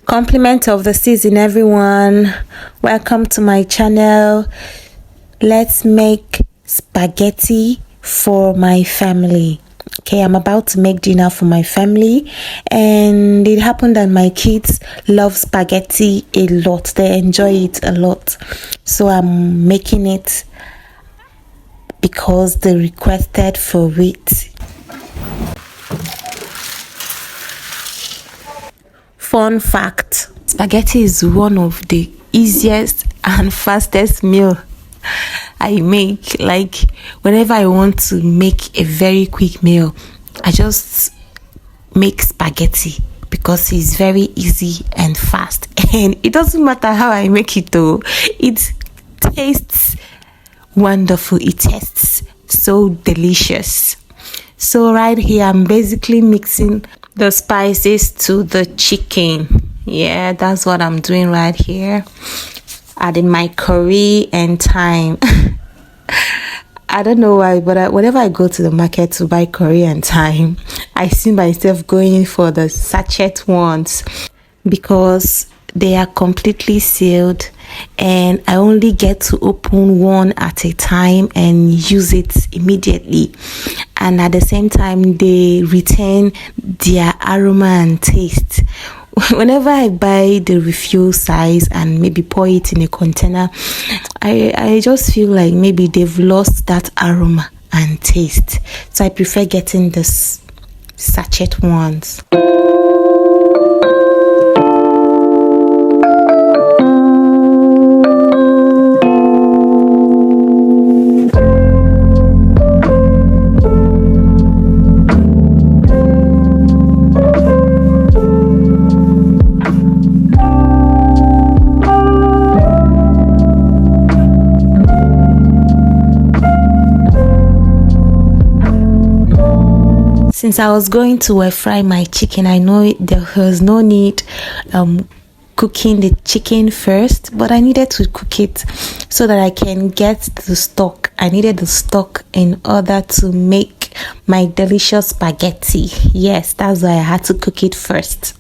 Compliment of the season, everyone. Welcome to my channel. Let's make spaghetti for my family. Okay, I'm about to make dinner for my family, and it happened that my kids love spaghetti a lot. They enjoy it a lot, so I'm making it because they requested for it. Fun fact: spaghetti is one of the easiest and fastest meal I make. Like, whenever I want to make a very quick meal, I just make spaghetti because it's very easy and fast, and it doesn't matter how I make it though, it tastes wonderful. It tastes so delicious. So right here I'm basically mixing the spices to the chicken. Yeah, that's what I'm doing right here. Adding my curry and thyme. I don't know why, but whenever I go to the market to buy curry and thyme, I see myself going for the sachet ones because they are completely sealed, and I only get to open one at a time and use it immediately. And at the same time, they retain their aroma and taste. Whenever I buy the refill size and maybe pour it in a container, I just feel like maybe they've lost that aroma and taste. So I prefer getting the sachet ones. Since I was going to air fry my chicken, I know there was no need cooking the chicken first, but I needed to cook it so that I can get the stock. I needed the stock in order to make my delicious spaghetti. Yes, that's why I had to cook it first,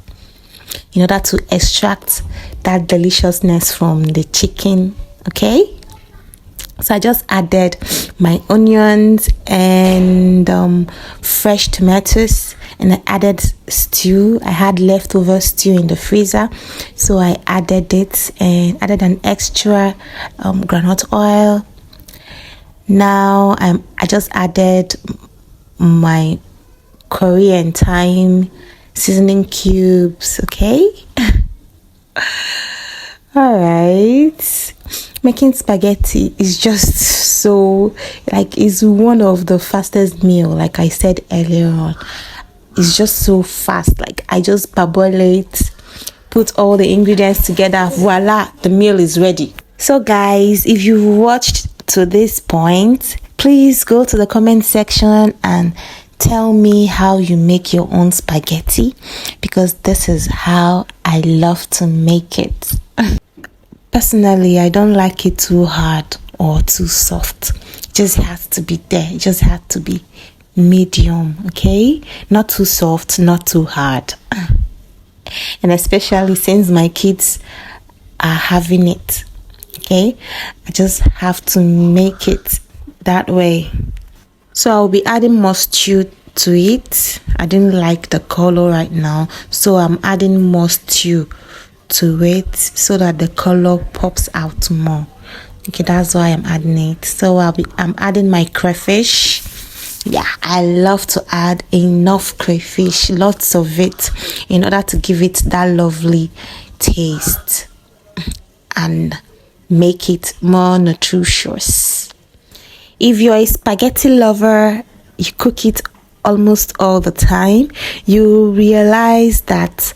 in order to extract that deliciousness from the chicken. Okay, so I just added my onions and fresh tomatoes, and I added stew. I had leftover stew in the freezer, so I added it and added an extra groundnut oil. Now I just added my curry and thyme seasoning cubes. Okay. All right. Making spaghetti is just so, like, it's one of the fastest meal. Like I said earlier on, it's just so fast. Like, I just parboil it, put all the ingredients together, voila, the meal is ready. So guys, if you've watched to this point, please go to the comment section and tell me how you make your own spaghetti, because this is how I love to make it. Personally, I don't like it too hard or too soft. It just has to be there. It just has to be medium, okay? Not too soft, not too hard. And especially since my kids are having it, okay? I just have to make it that way. So I'll be adding more stew to it. I didn't like the color right now, so I'm adding more stew to it so that the color pops out more. Okay, that's why I'm adding it. So I'm adding my crayfish. Yeah, I love to add enough crayfish, lots of it, in order to give it that lovely taste and make it more nutritious. If you're a spaghetti lover, you cook it almost all the time, you realize that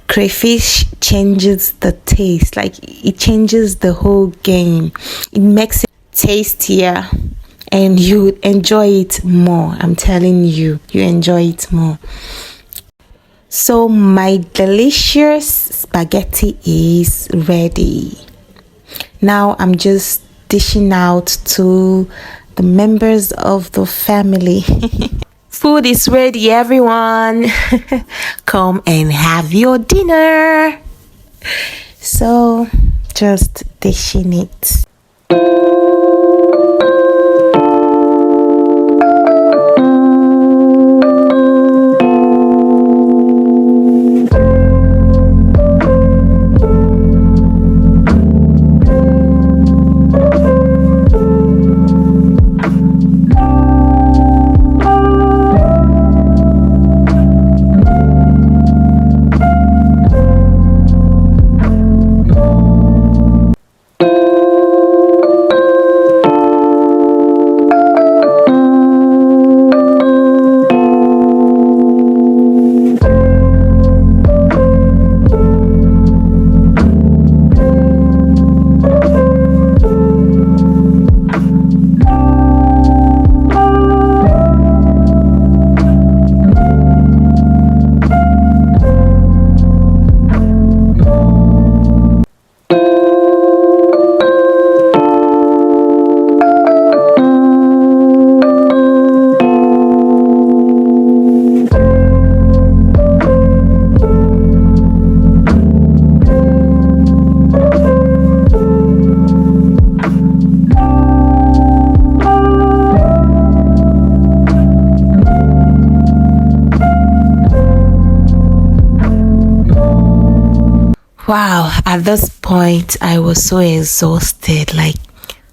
crayfish changes the taste. Like, it changes the whole game. It makes it tastier and you enjoy it more. I'm telling you, you enjoy it more. So my delicious spaghetti is ready. Now I'm just dishing out to the members of the family. Food is ready, everyone. Come and have your dinner. So just dishing it. Wow, at this point I was so exhausted, like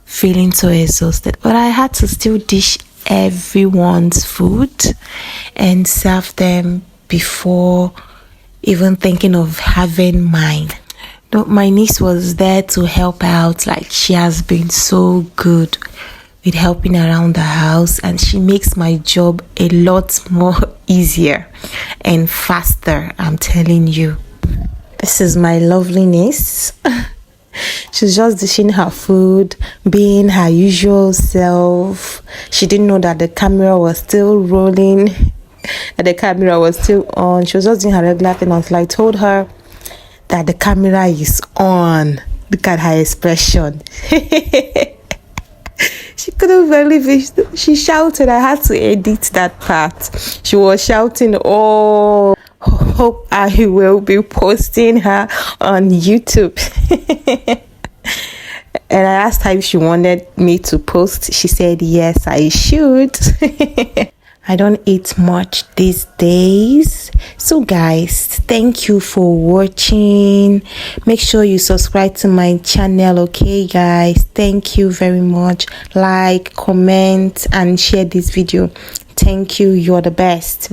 feeling so exhausted, but I had to still dish everyone's food and serve them before even thinking of having mine. No, my niece was there to help out. Like, she has been so good with helping around the house, and she makes my job a lot more easier and faster, I'm telling you. This is my lovely niece. She's just dishing her food, being her usual self. She didn't know that the camera was still rolling, that the camera was still on. She was just doing her regular thing until I told her that the camera is on. Look at her expression. She couldn't believe it. She shouted. I had to edit that part. She was shouting, "Oh, hope I will be posting her on YouTube." And I asked her if she wanted me to post. She said yes, I should. I don't eat much these days. So guys, thank you for watching. Make sure you subscribe to my channel, okay guys? Thank you very much. Like, comment and share this video. Thank you. You're the best.